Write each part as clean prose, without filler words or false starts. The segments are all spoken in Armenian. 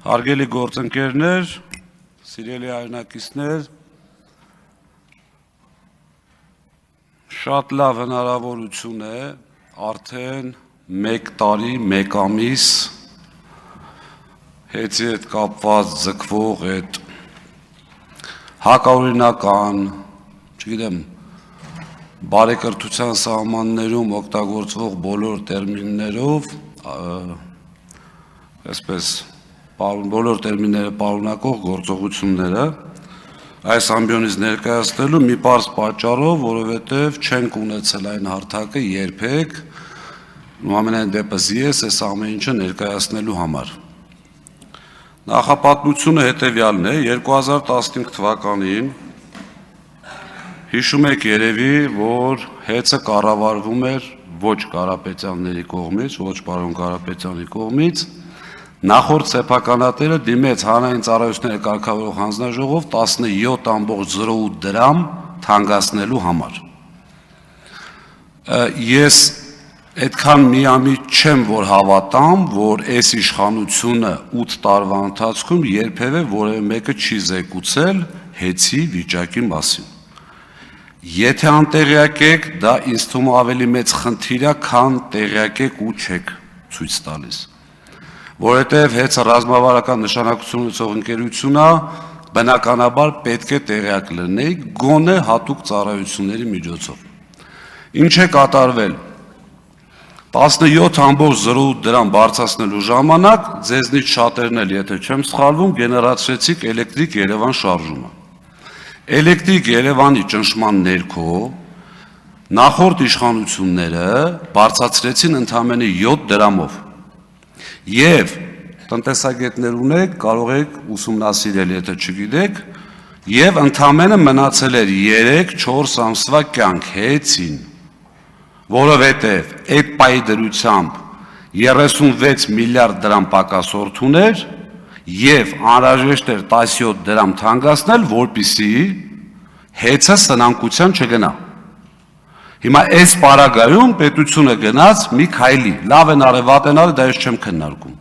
Հարգելի գործընկերներ, սիրելի հայրենակիցներ, շատ լավ հնարավորություն է արդեն 1 տարի, 1 ամիս հետի հետ կապված ձգվող այդ հակաօրինական, չգիտեմ, բարեկրթության սահմաններում օգտագործվող բոլոր տերմիններով, այսպես բոլոր տերմինները պարունակող գործողությունները այս ամբիոնից ներկայացնելու մի պարզ պատճառով, որովհետև չենք ունեցել այն հարթակը երբեք, ամենայն դեպս ես այս ամեն ինչը ներկայացնելու համար։ Նախապատմությունը հետևյալն է, 2015 թվականին հիշում եք երևի, որ հեծը կառավարվում էր ոչ Կարապետյանների կողմից, ոչ պարոն Կարապետյանի կողմից, նախորդ սեփականատերը դիմեց հանրային ծառայությունների կարգավորող հանձնաժողով 17.08 դրամ թանկացնելու համար։ Ես այդքան միամիտ չեմ, որ հավատամ, որ այս իշխանությունը 8 տարվա ընթացքում երբևէ որևէ մեկը չի զեկուցել հեծի վիճակի մասին։ Եթե անտեղյակ եք, դա ինձ թվում է ավելի մեծ խնդիր է, քան տեղյակ եք ու չեք ցույց տալիս։ Որովհետև հեծը ռազմավարական նշանակություն ունեցող ընկերություն է, բնականաբար պետք է տեղյակ լինեիք գոնե հատուկ ծառայությունների միջոցով։ Ինչ է կատարվել։ 17.08 դրամ բարձրացնելու ժամանակ ձեզնից շատերն էլ, եթե չեմ սխալվում, գեներացրեցիք Էլեկտրիկ Երևան շարժումը։ Էլեկտրիկ Երևանի ճնշման ներքո նախորդ իշխանությունները բարձրացրեցին ընդամենը 7 դրամով։ Եվ տնտեսագետներ ունեք, կարող եք ուսումնասիրել, եթե չգիտեք, եւ ընդամենը մնացել էր 3-4 ամսվա կյանք հեծին, որովհետեւ այդ պայի դրությամբ 36 միլիարդ դրամ պակասորդ ուներ եւ անհրաժեշտ էր 17 դրամ թանկացնել, որպեսզի հեծը սնանկության չգնա։ Հիմա այս պարագայում պետությունը գնաց մի քայլի, լավ են արել, վատ են արել, դա ես չեմ քննարկում,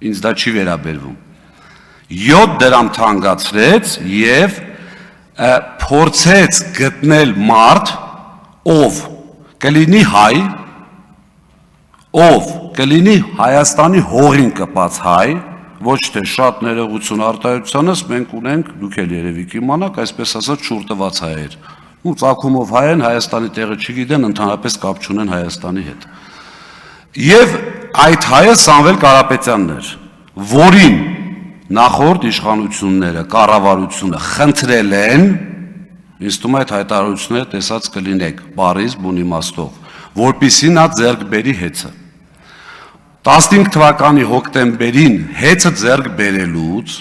ինձ դա չի վերաբերվում։ 7 դրամ թանկացրեց եւ փորձեց գտնել մարդ, ով կլինի հայ, ով կլինի Հայաստանի հողին կպած հայ, ոչ թե շատ ներողություն արտահայտությանս մենք ունենք, դուք էլ երևի կիմանաք, այսպես ասած շուրտված հայեր։ Ու ծագումով հայ են, Հայաստանի տեղը չգիտեն, ընդհանրապես կապ չունեն Հայաստանի հետ։ Եվ այդ հայը Սամվել Կարապետյանն էր, որին նախորդ իշխանությունները, կառավարությունը խնդրել են, ինձ թվում է այդ հայտարարությունները տեսած կլինեք, բառից բուն իմաստով, որպեսզի նա ձեռք բերի հեծը։ 15 թվականի հոկտեմբերին հեծը ձեռք բերելուց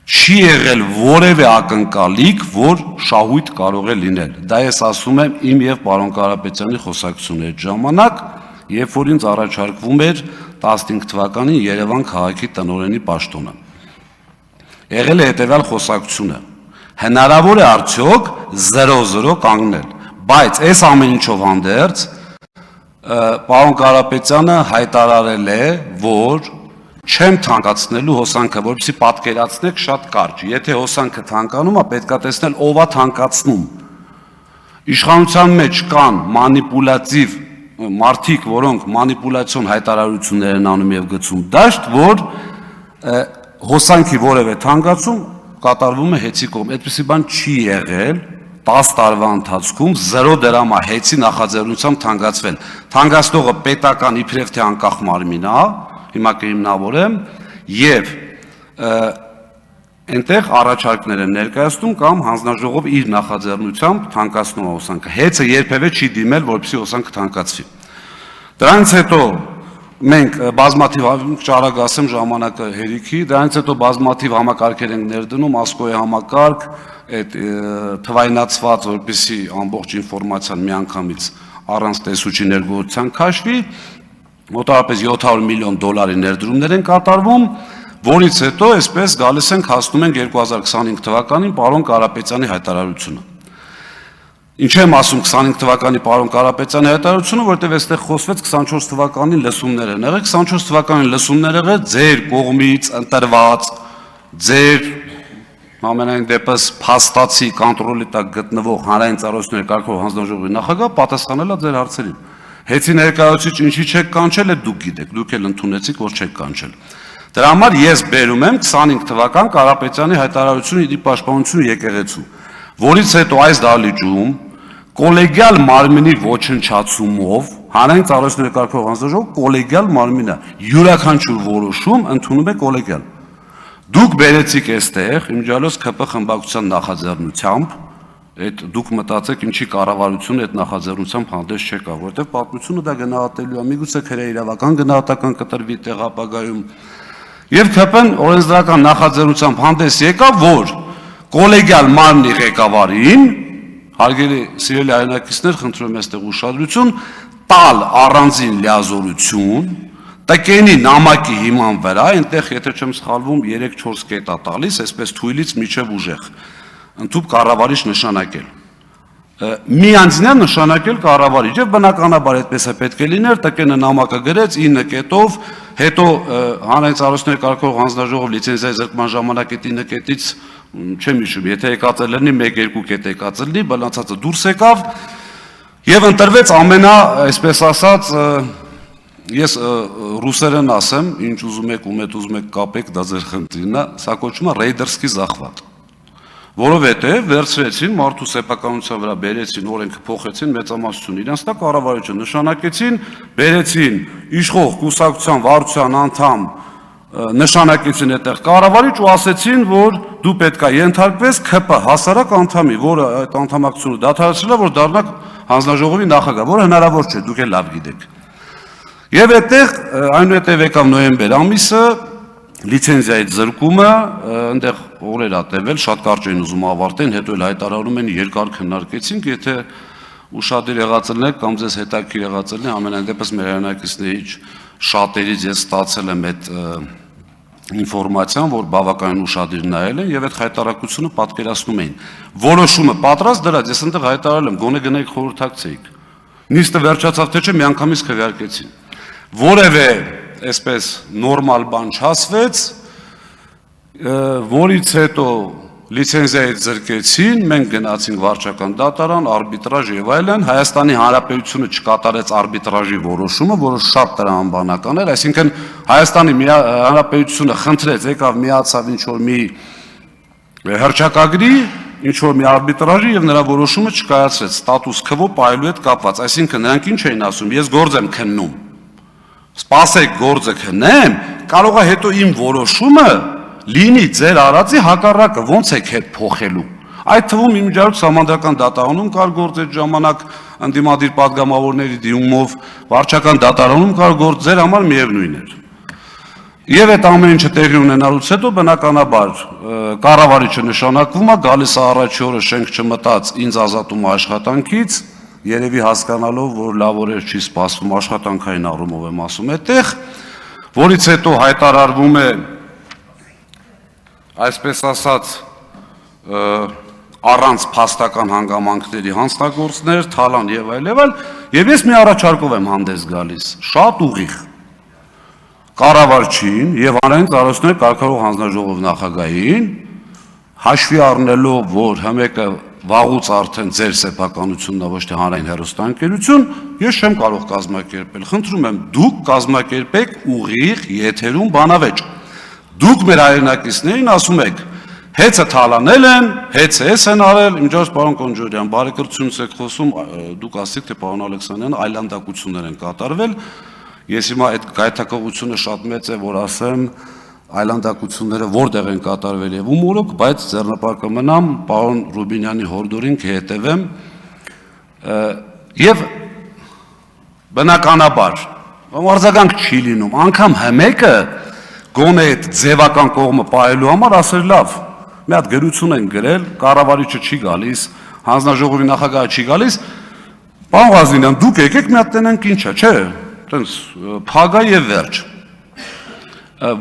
չի եղել որևէ ակնկալիք, որ շահույթ կարող է լինել։ Դա ես ասում եմ իմ եւ պարոն Կարապետյանի խոսակցությունների ժամանակ, երբ որ ինձ առաջարկվում էր 15 թվականին Երևան քաղաքի տնօրենի պաշտոնը։ Եղել է հետեւյալ խոսակցությունը. հնարավոր է արդյոք 0-0 կանգնել, բայց այս ամեն ինչով հանդերձ պարոն Կարապետյանը հայտարարել է, որ չեմ թանկացնելու հոսանքը, որպեսզի պատկերացնեք շատ կարճ։ Եթե հոսանքը թանկանում է, պետք է տեսնել ով է թանկացնում։ Իշխանության մեջ կան մանիպուլատիվ մարդիկ, որոնք մանիպուլյացիոն հայտարարություններ են անում եւ գցում դաշտ, որ հոսանքի որևէ թանկացում կատարվում է հեծի կողմից։ Այդպիսի բան չի եղել 10 տարվա ընթացքում 0 դրամ է հեծի նախաձեռնությամբ թանկացվել։ Թանկացնողը պետական իբրև թե անկախ մարմին է, հիմա կհիմնավորեմ, եւ այնտեղ առաջարկներ են ներկայացնում կամ հանձնաժողով իր նախաձեռնությամբ թանկացնում է հոսանքը։ Հեծը երբևէ չի դիմել, որպեսզի հոսանքը թանկացվի։ Դրանից հետո մենք բազմաթիվ ճարակ ասեմ ժամանակը հերիքի, դրանից հետո բազմաթիվ համակարգեր ենք ներդնում, ասկոյի համակարգ, այդ թվայնացված, որպեսզի ամբողջ ինֆորմացիան միանգամից առանց տեսուչի ներգործության քաշվի, մոտավորապես $700 միլիոն ներդրումներ են կատարվում, որից հետո այսպես գալիս ենք հասնում ենք 2025 թվականին պարոն Կարապետյանի հայտարարությունը։ Ինչ եմ ասում 25 թվականի պարոն Կարապետյանի հայտարարությունը, որտեղ այստեղ խոսվեց 24 թվականին լսումներ են եղել, 24 թվականին լսումներ եղել ձեր կողմից ընտրված, ձեր ամենայն դեպս փաստացի կոնտրոլի տակ գտնվող հանրային ծառայությունների կարգավորող հանձնաժողովի նախագահ պատասխանել է ձեր հարցերին։ Հեցի ներկայացուցիչ ինչի չեք կանչել, այդ դուք գիտեք, դուք էլ ընդունեցիք, որ չեք կանչել։ Դրա համար ես բերում եմ 25 թվական Կարապետյանի հայտարարությունը իր պաշտպանությունը եկեղեցու, որից հետո այս դահլիճում կոլեգիալ մարմինի ոչնչացումով հանրային ծառայությունների կարգավորող հանձնաժողովը կոլեգիալ մարմին է, յուրաքանչյուր որոշում ընդունում է կոլեգիալ։ Դուք բերեցիք այստեղ իմջալոս ԿՊ խմբակցության նախաձեռնությամբ, այդ դուք մտածեք ինչի կառավարությունը այդ նախաձեռնությամբ հանդես չեկա, որտեղ պատմությունը դա գնահատելու է, միգուցե քրեիրավական գնահատական կտրվի տեղ ապագայում։ Եվ ԿՊ-ն օրենսդրական նախաձեռնությամբ հանդես եկավ, որ կոլեգիալ մարմնի ղեկավարին, հարգելի սիրելի հայրենակիցներ, խնդրում եմ այստեղ ուշադրություն, տալ առանձին լիազորություն տկենի նամակի հիման վրա, այնտեղ եթե չեմ սխալվում 3-4 կետ է տալիս, այսպես թույլից միջև ուժեղ, ընդհանուր կառավարիչ նշանակել։ Միանձնյա նշանակել կառավարիչ, եւ բնականաբար այդպես է պետք է լիներ, տկենը նամակը գրեց 9 կետով, հետո հանրային ծառայությունների կարգավորող հանձնաժողով լիցենզիայի զրկման ժամանակ այդ 9 կետից չեմ հիշում, եթե եկած լինի 1-2 կետ եկած լինի, բալանցածը դուրս եկավ եւ ընտրվեց ամենա, այսպես ասած, ես ռուսերեն ասեմ, ինչ ուզում եք, ում հետ ուզում եք կապեք, դա ձեր խնդիրն է, սա կոչվում է ռեյդերսկի զախվատ։ Որովհետև վերցրեցին մարդու սեփականության վրա բերեցին, օրենքը փոխեցին, մեծամասնություն իրենց տակ կառավարիչը նշանակեցին, բերեցին իշխող կուսակցության վարչության անդամ նշանակեցին այդտեղ կառավարիչ ու ասեցին, որ դու պետք է ենթարկվես ԿՊ հասարակ անդամի, որը այդ անդամակցությունը դադարեցրել է, որ դառնաք հանձնաժողովի նախագահ, որը հնարավոր չէ, դուք էլ լավ գիտեք։ Եվ այդտեղ այնուհետև եկավ նոյեմբեր ամիսը, լիցենզիայի զրկումը, այնտեղ օրեր է տևել, շատ կարճ էին ուզում ավարտեն, հետո էլ հայտարարում են երկար քննարկեցինք, եթե ուշադիր եղած ելնեք կամ ձեզ հետաքրքիր եղած ելնի, ամենայն դեպս մեր հայրենակիցներից շատերից ես ստացել եմ այդ ինֆորմացիան, որ բավականին ուշադիր նայել են եւ այդ հայտարարությունը պատկերացնում էին։ Որոշումը պատրաստ դրած, ես այնտեղ հայտարարել եմ, գոնե գնայիք խորհրդակցեիք։ Նիստը վերջացավ թե չէ, միանգամից քվեարկեցին։ Որևէ այսպես նորմալ բան չասվեց, որից հետո լիցենզիայից զրկեցին, մենք գնացինք վարչական դատարան, արբիտրաժ եւ այլն, Հայաստանի Հանրապետությունը չկատարեց արբիտրաժի որոշումը, որը շատ տրամաբանական էր, այսինքն Հայաստանի Հանրապետությունը խնդրեց, եկավ միացավ ինչ որ մի հռչակագրի, ինչ որ մի արբիտրաժի եւ նրա որոշումը չկայացրեց, ստատուս քվո պայելու հետ կապված, այսինքն նրանք ինչ էին ասում, ես գործ եմ քննում, սպասեք գործը քննեմ, կարող է հետո իմ որոշումը լինի ձեր արածի հակառակը, ոնց եք հետ փոխելու։ Այդ թվում իմիջիայլոց համանդրական դատարանում կար գործ այդ ժամանակ ընդդիմադիր պատգամավորների դիմումով, վարչական դատարանում կար գործ, ձեր համար միևնույն էր։ Եվ այդ ամեն ինչը տեղի ունենալուց հետո բնականաբար կառավարիչը նշանակվում է, գալիս է առաջի օրը շենք չմտած, ինձ ազատում է աշխատանքից, երևի հասկանալով, որ լավ օրեր չի սպասվում, աշխատանքային առումով եմ ասում այդտեղ, որից հետո հայտարարվում է այսպես ասած առանց փաստական հանգամանքների հանձնագործներ, թալան եւ այլ, եւ ես մի առաջարկով եմ հանդես գալիս, շատ ուղիղ կառավարչին եւ հանրային ծառայությունների կարգավորող հանձնաժողով նախագահին, հաշվի առնելով, որ հմեկը վաղուց արդեն ձեր սեփականությունն է, ոչ թե հանրային հեռուստաընկերություն, ես չեմ կարող կազմակերպել, խնդրում եմ, դուք կազմակերպեք ուղիղ եթերում բանավեճ։ Դուք մեր հայրենակիցներին ասում եք, հեծը թալանել են, հեծը էս են արել, իմջոց պարոն Կոնջորյան, բարեկրությունից եք խոսում, դուք ասիք, թե պարոն Ալեքսանյան, այլանդակություններ են կատարվել, ես հիմա այդ գայթակղությունը շատ մեծ է, որ ասեմ, այլանդակությունները որտեղ են կատարվել եւ ում օրոք, բայց ձեռնպարկը մնամ, պարոն Ռուբինյանի հորդորին կհետևեմ եւ բնականաբար արձագանք չի լինում, անգամ հմեկը գոնե այդ ձևական կողմը պահելու համար ասել լավ, մի հատ գրություն են գրել, կառավարիչը չի գալիս, հանձնաժողովի նախագահը չի գալիս, պարոն Ղազնինյան, դուք եկեք մի հատ տենանք ինչա, չէ, տենց փագա եւ վերջ,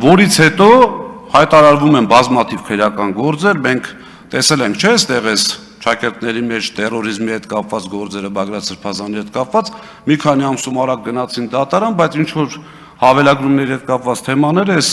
որից հետո հայտարարվում են բազմաթիվ քրեական գործեր, մենք տեսել ենք, չէ, այստեղ էս ճակերտների մեջ terrorizmi հետ կապված գործերը Բագրատ Սրբազանի հետ կապված մի քանի ամսում արագ գնացին դատարան, բայց ինչ որ հավելագրումների հետ կապված թեմաներ էս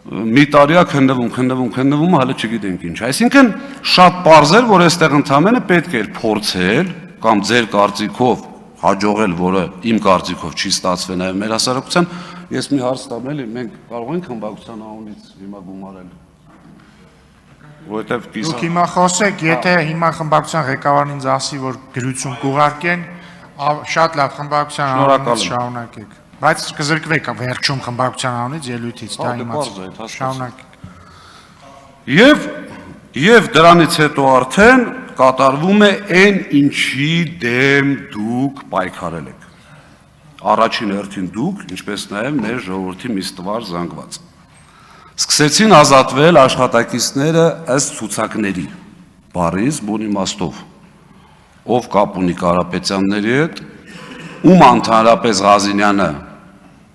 մի տարիա քննվում, հələ չգիտենք ինչ։ Այսինքն շատ պարզ էր, որ այստեղ ընդհանրապես պետք էր փորձել կամ ձեր կարծիքով հաջողել, որը իմ կարծիքով չի ստացվել նաև մեր հասարակության, ես մի հարց տամ էլի, մենք կարող ենք խմբակցության անունից հիմա գումարել։ Որովհետև Դուք հիմա խոսեք, եթե հիմա խմբակցության ղեկավարն ինձ ասի, որ գրություն կուղարկեն, շատ լավ խմբակցության անունից շարունակեք։ Բայց կզրկվեք վերջում խմբակցության անունից ելույթից, դա իմաց շարունակեք։ Եվ դրանից հետո արդեն կատարվում է այն ինչի դեմ դուք պայքարել եք։ Առաջին հերթին դուք, ինչպես նաև մեր ժողովրդի մի ստվար զանգված։ Սկսեցին ազատվել աշխատակիցները ըստ ցուցակների, բառից բուն իմաստով, ով կապ ունի Կարապետյանների հետ, ում ընդհանրապես Ղազինյանը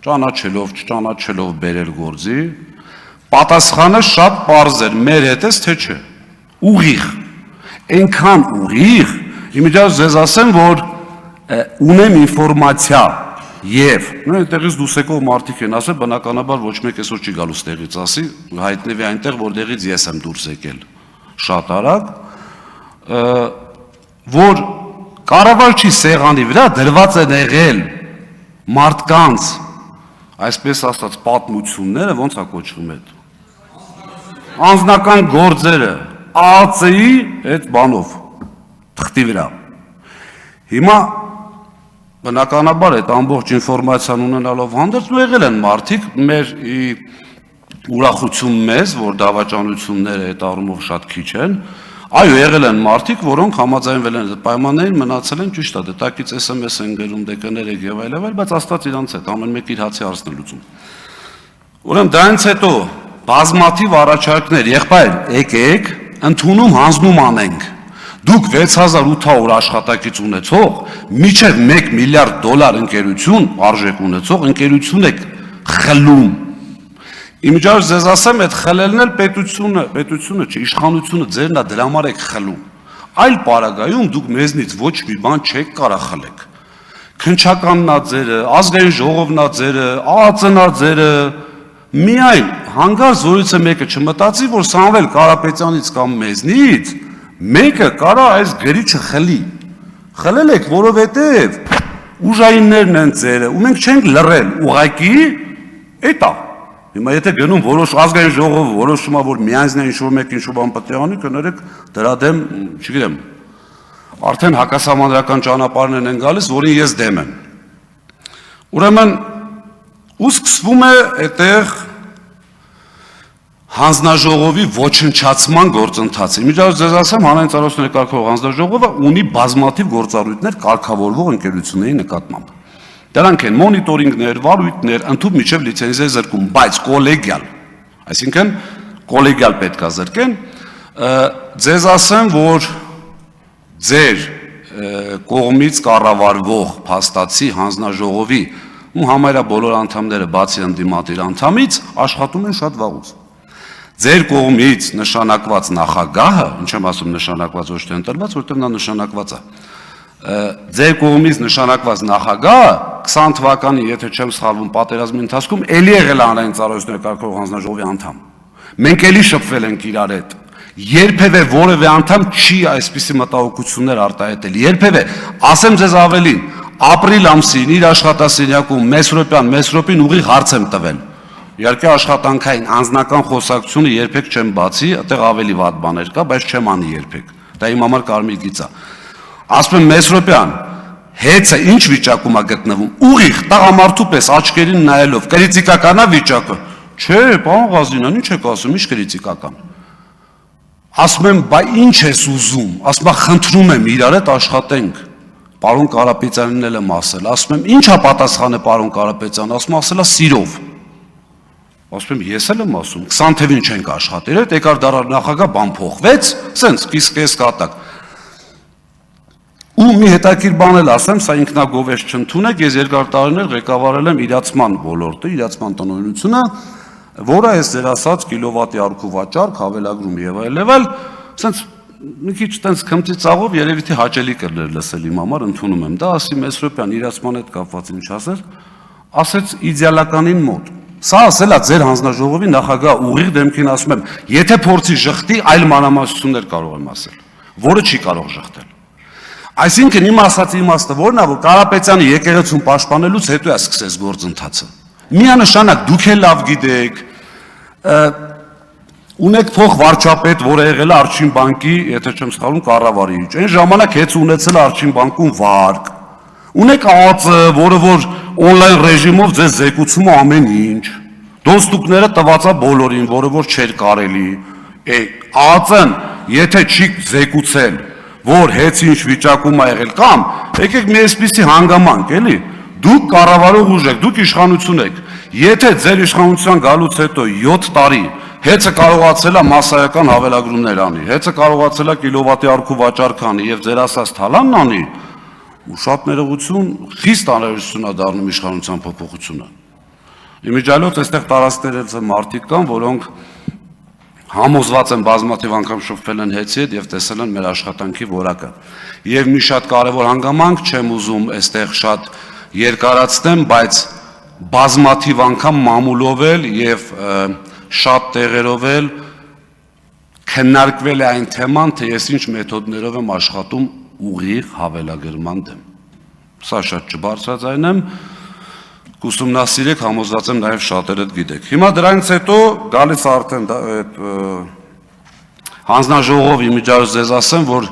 ճանաչելով, չճանաչելով բերել գործի, պատասխանը շատ պարզ էր, մեր հետս թե չէ, ուղիղ, այնքան ուղիղ, իմիջիայլոց ձեզ ասեմ, որ ունեմ ինֆորմացիա եւ այդտեղից դուրս եկող մարդիկ են ասել, բնականաբար ոչ մեկ այսօր չի գալու ստեղից ասի, հայտնվի այնտեղ, որտեղից ես եմ դուրս եկել շատ արագ, որ կառավարչի սեղանի վրա դրված են եղել մարդկանց, այսպես ասած, պատմությունները, ոնց է կոչվում այդ, անձնական գործերը, ԱԱՑ-ի այդ բանով, թղթի վրա։ Հիմա բնականաբար այդ ամբողջ ինֆորմացիան ունենալով հանդերձ ու եղել են մարդիկ մեր ուրախություն մեզ, որ դավաճանությունները այդ առումով շատ քիչ են, այո, եղել են մարդիկ, որոնք համաձայնվել են այդ պայմաններին, մնացել են ճիշտ է, դետակից SMS են գրում, դեկաներեք եւ այլն, բայց աստված իրանց հետ ամեն մեկ իր հացի հարցն է լուծում։ Ուրեմն դրանից հետո բազմաթիվ առաջարկներ, եղբայր, եկեք, ընդունում հանձնում անենք։ Դուք 6800 աշխատակից ունեցող, մինչև $1 միլիարդ ընկերություն, արժեք ունեցող ընկերություն եք խլում։ Իմիջիայլոց ձեզ ասեմ, այդ խլելն էլ պետությունը չէ, իշխանությունը ձերն է, դրա համար եք խլում։ Այլ պարագայում դուք մեզնից ոչ մի բան չեք կարա խլեք։ Քննչականն է ձերը, ազգային ժողովն է ձերը, ԱԱՑ-ն է ձերը, միայն հանգարց զորիցը մեկը չմտածի, որ Սամվել Կարապետյանից կամ մեզնից մեկը կարա այս գրիչը խլի։ Խլել եք, որովհետև ուժայիններն են ձերը, ու մենք չենք լռել, ուղղակի էտա։ Հիմա եթե գնում որոշ ազգային ժողով որոշում է, որ միանձն է ինչ-որ մեկ ինչ-որ բան պետք է անի, կներեք դրա դեմ, չգիտեմ, արդեն հակասահմանադրական ճանապարհներն են գալիս, որին ես դեմ եմ։ Ուրեմն ու սկսվում է այդտեղ հանձնաժողովի ոչնչացման գործընթացը։ Իմիջիայլոց ձեզ ասեմ, հանրային ծառայությունների կարգավորող հանձնաժողովը ունի բազմաթիվ գործառույթներ կարգավորվող ընկերությունների նկատմամբ։ Դրանք են մոնիտորինգներ, վարույթներ, ընդհանուր միջև լիցենզիա զրկում, բայց կոլեգիալ, այսինքն կոլեգիալ պետք է զրկեն, ձեզ ասեմ, որ ձեր կողմից կառավարվող փաստացի հանձնաժողովի ու համարյա բոլոր անդամները բացի ընդդիմադիր անդամից աշխատում են շատ վաղուց։ Ձեր կողմից նշանակված նախագահը, ինչ եմ ասում նշանակված ոչ թե ընտրված, որտեղ նա նշանակված է։ Ձեր կողմից նշանակված նախագահը 20 թվականի, եթե չեմ սխալվում, պատերազմի ընթացքում էլի եղել հանրային ծառայությունների կարգավորող հանձնաժողովի անդամ։ Մենք էլի շփվել ենք իրար հետ։ Երբևէ որևէ անդամ չի այսպիսի մտահոգություններ արտահայտել։ Երբևէ, ասեմ ձեզ ավելին, ապրիլ ամսին իր աշխատասենյակում Մեսրոպին ուղիղ հարց եմ տվել։ Իհարկե աշխատանքային անձնական խոսակցությունը երբեք չեմ բացի, այդտեղ ավելի վատ բաներ կա, բայց չեմ անի երբեք։ Դա իմ համար կարմիր գիծ է։ Ասում եմ Մեսրոպյան, հեծը ինչ վիճակում է գտնվում, ուղիղ տղամարդու պես աչքերին նայելով, կրիտիկական է վիճակը։ Չէ, պարոն Ղազինյան, ինչ եք ասում, ինչ կրիտիկական։ Ասում եմ, բա ինչ ես ուզում, ասում եմ, խնդրում եմ իրար հետ աշխատենք։ Պարոն Կարապետյանին էլ եմ ասել, ասում եմ, ի՞նչ է պատասխանը պարոն Կարապետյան, ասում ասել է սիրով։ Ասում եմ, ես էլ եմ ասում, 20 թվին չենք աշխատել, այդ եկար դարար նախագահ բան փոխվեց, սենց կիսկես կատակ։ Ու մի հետաքրքիր բան էլ ասեմ, սա ինքնագովեշ չընդունեք, ես երկար տարիներ ղեկավարել եմ իրացման ոլորտը, իրացման տնօրինությունը, որը այս ձեր ասած կիլովատի առուք ու վաճառք, հավելագրում եւ այլ, սենց մի քիչ տենց քմծի ծաղով երևի թե հաճելի կլներ լսել իմ համար, ընդունում եմ դա, ասի Մեսրոպյան իրացման հետ կապված ինչ ասեր, ասեց իդեալականին մոտ։ Սա ասել է ձեր հանձնաժողովի նախագահ ուղիղ դեմքին ասում եմ, եթե փորձի ժխտի, այլ մանրամասնություններ կարող եմ ասել, որը չի կարող ժխտել։ Այսինքն իմ ասած իմաստը որն է, որ Կարապետյանի եկեղեցուն պաշտպանելուց հետո է սկսես գործընթացը։ Միանշանակ դուք էլ լավ գիտեք, ունեք փող վարչապետ, որը եղել է Արջին բանկի, եթե չեմ սխալվում, կառավարիչ։ Այն ժամանակ հեծ ունեցել Արջին բանկում վարկ։ Ունեք ԱԱԾ, որը որ օնլայն ռեժիմով ձեզ զեկուցում է ամեն ինչ։ Դոստուկները տված է բոլորին, որը որ չէր կարելի։ ԱԱԾ-ն, եթե չի զեկուցել, որ հեծ ինչ վիճակում է եղել կամ, եկեք մի այսպիսի հանգամանք, էլի, դուք կառավարող ուժ եք, դուք իշխանություն եք։ Եթե ձեր իշխանության գալուց հետո 7 տարի հեծը կարողացել է մասսայական հավելագրումներ անի, հեծը կարողացել է կիլովատի արքու վաճառք անի եւ ձեր ասած թալանն անի, ու շատ ներողություն, խիստ անհրաժեշտություն է դառնում իշխանության փոփոխությունը։ Իմիջիայլոց այստեղ տարածքներից մարդիկ կան, որոնք համոզված են բազմաթիվ անգամ շփվել են հեծի հետ եւ տեսել են մեր աշխատանքի որակը։ Եվ մի շատ կարեւոր հանգամանք, չեմ ուզում այստեղ շատ երկարացնեմ, բայց բազմաթիվ անգամ մամուլով էլ եւ շատ տեղերով էլ քննարկվել է այն թեման, թե ես ինչ մեթոդներով եմ աշխատում ուղիղ հավելագրման դեմ։ Սա շատ չբարձրաձայնեմ, կուսումնասիրեք, համոզված եմ նաև շատերը գիտեք։ Հիմա դրանից հետո գալիս արդեն այդ հանձնաժողով իմիջիայլոց ձեզ ասեմ, որ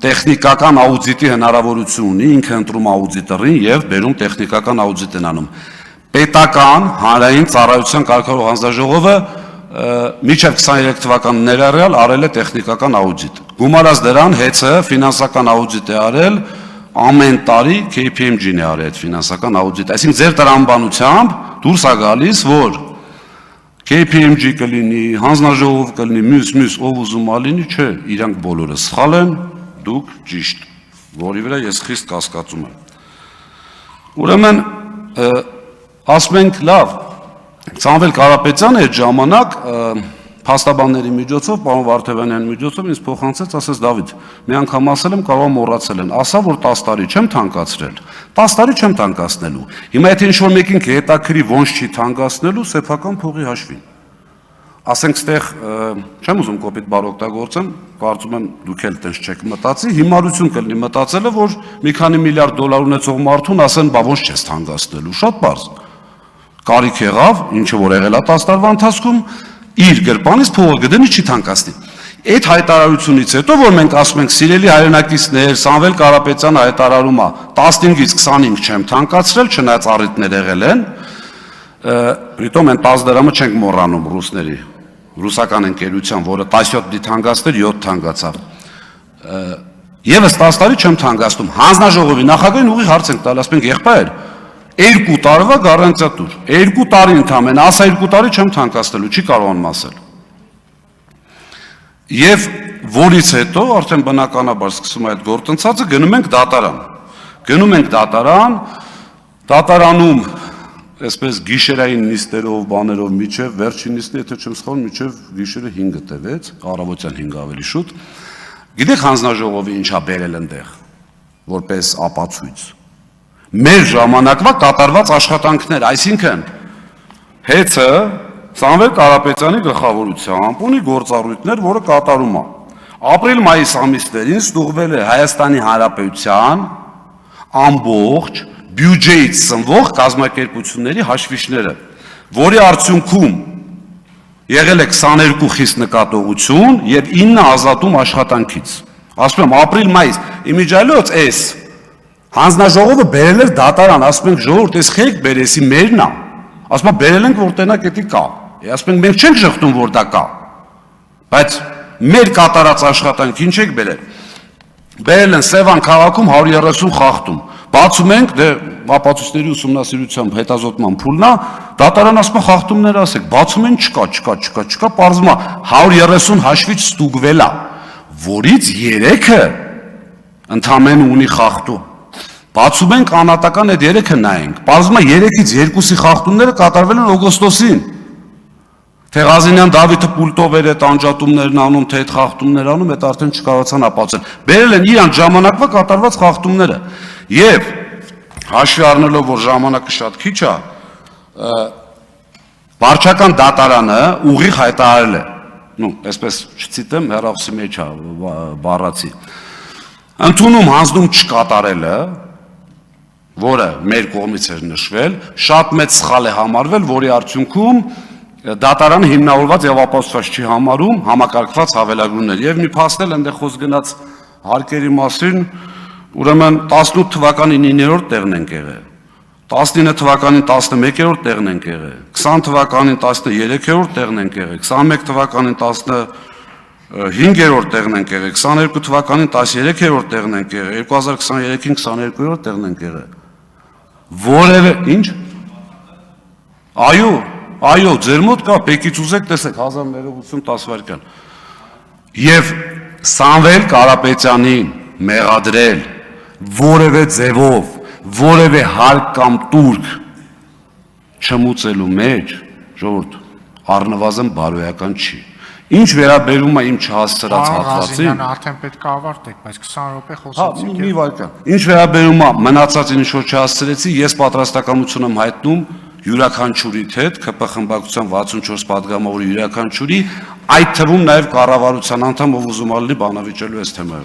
տեխնիկական աուդիտի հնարավորություն ունի, ինքը ընտրում աուդիտորին եւ բերում տեխնիկական աուդիտ են անում։ Պետական հանրային ծառայության կարգավորող հանձնաժողովը մինչև 23 թվականն ներառյալ արել է տեխնիկական աուդիտ։ Գումարած դրան հեծը ֆինանսական աուդիտ է արել, ամեն տարի KPMG-ն է արել այդ ֆինանսական աուդիտ։ Այսինքն ձեր տրամաբանությամբ դուրս է գալիս, որ KPMG կլինի, հանձնաժողով կլինի, մյուս ով ուզում ալինի, չէ, իրանք բոլորը սխալ են, դուք ճիշտ, որի վրա ես խիստ կասկածում եմ։ Ուրեմն ասում ենք լավ, Սամվել Կարապետյանը այդ ժամանակ փաստաբանների միջոցով, պարոն Վարդևանյանի միջոցով ինձ փոխանցեց, ասեց Դավիթ, մի անգամ ասել եմ, կարող մոռացել են, ասա որ 10 տարի չեմ թանկացրել, 10 տարի չեմ թանկացնելու։ Հիմա եթե ինչ-որ մեկին կհետաքրի ոնց չի թանկացնելու, սեփական փողի հաշվին։ Ասենք ստեղ չեմ ուզում կոպիտ բառ օգտագործեմ, կարծում եմ դուք էլ տենց չեք մտածի, հիմարություն կլինի մտածելը, որ մի քանի միլիարդ դոլար ունեցող մարդուն ասեն, բա ոնց չես թանկացնելու, շատ բարձ։ Կարիք եղավ, ինչը որ եղել է 10 տարվա ընթացքում, իր գրպանից փողը գտնի չի թանկացնի։ Այդ հայտարարությունից հետո, որ մենք ասում ենք սիրելի հայրենակիցներ, Սամվել Կարապետյանը հայտարարում է 15-ից 25 չեմ թանկացրել, չնայած առիթներ եղել են, պրիտոմ են 10 դրամը չենք մոռանում ռուսների, ռուսական ընկերության, որը 17 դի թանկացներ, 7 թանկացավ։ Եվս 10 տարի չեմ թանկացնում։ Հանձնաժողովի նախագահին ուղիղ հարց ենք տալ, ասում ենք եղբայր, 2 տարվա գարանտիա տուր, 2 տարի ընդամենը, ասա 2 տարի չեմ թանկացնելու, չի կարողանում ասել։ Եվ որից հետո արդեն բնականաբար սկսում է այդ գործընթացը, գնում ենք դատարան։ Գնում ենք դատարան, դատարանում այսպես գիշերային նիստերով, բաներով միջև վերջին նիստը, եթե չեմ սխալվում, միջև գիշերը 5-ը տևեց, առավոտյան 5 ավելի շուտ։ Գիտեք հանձնաժողովի ինչա բերել այնտեղ, որպես ապացույց։ Մեր ժամանակվա կատարված աշխատանքներ, այսինքն հեծը Սամվել Կարապետյանի գլխավորությամբ ունի գործառույթներ, որը կատարում է։ Ապրիլ-մայիս ամիսներին ստուգվել է Հայաստանի Հանրապետության ամբողջ բյուջեից ծնվող կազմակերպությունների հաշվիչները, որի արդյունքում եղել է 22 խիստ նկատողություն եւ 9 ազատում աշխատանքից։ Ասում եմ ապրիլ-մայիս, իմիջիայլոց էս հանձնաժողովը բերել էր դատարան, ասում ենք ժողովուրդ, էս խեք բերեսի մերն է։ Ասում եմ բերել ենք որ տենակ էդի կա։ Ասում ենք մենք չենք շղթում որ դա կա։ Բայց մեր կատարած աշխատանքին չեք բերել։ Բերել են Սևան քաղաքում 130 խախտում։ Բացում ենք, դե ապացույցների ուսումնասիրությամբ հետազոտման փուլն է, դատարան ասում է խախտումներ ասեք, բացում են չկա, պարզվում է 130 հաշվիչ ստուգվել է, որից 3-ը ընդամենը ունի խախտում։ Բացում ենք անհատական այդ 3-ը նայենք, պարզվում է 3-ից 2-ի խախտումները կատարվել են օգոստոսին, Թեղազինյան Դավիթը պուլտով էր այդ անջատումներն անում, թե այդ խախտումներ անում, այդ արդեն չկարողացան ապացուցել։ Բերել են իրանց ժամանակվա կատարված խախտումները։ Եվ հաշվի առնելով, որ ժամանակը շատ քիչ է, վարչական դատարանը ուղիղ հայտարարել է, այսպես չցիտեմ, հեռախոսի մեջ է բառացի, ընդունում հանձնում չկատարելը, որը մեր կողմից էր նշվել, շատ մեծ սխալ է համարվել, որի արդյունքում դատարանը հիմնավորված եւ ապացուցված չի համարում համակարգված հավելագրումներ։ Եվ մի փաստել այնտեղ խոսք գնաց հարկերի մասին, ուրեմն 18 թվականին 9-րդ տեղն ենք եղել, 19 թվականին 11-րդ տեղն ենք եղել, 20 թվականին 13-րդ տեղն ենք եղել, 21 թվականին 15-րդ տեղն ենք եղել, 22 թվականին 13-րդ տեղն ենք եղել, 2023-ին 22-րդ տեղն ենք եղել։ Որևէ ինչ։ Այո, ձեր մոտ կա, պեկից ուզեք տեսեք 1080 տասվայրկյան։ Եվ Սամվել Կարապետյանին մեղադրել որևէ ձևով, որևէ հարկ կամ տուրք չմուծելու մեջ, ժողովուրդ, առնվազն բարոյական չի։ Ինչ վերաբերում է իմ չհասցրած հատվածին, արդեն պետք է ավարտեք, բայց 20 րոպե խոսեցիք։ Մի վայրկյան։ Ինչ վերաբերում է մնացածին ինչ որ չհասցրեցի, ես պատրաստակամություն եմ հայտնում յուրաքանչյուրիդ հետ, ԿՊ խմբակցության 64 պատգամավորի յուրաքանչյուրի, այդ թվում նաև կառավարության անդամ, ով ուզում ալնի բանավիճելու այս թեմայով։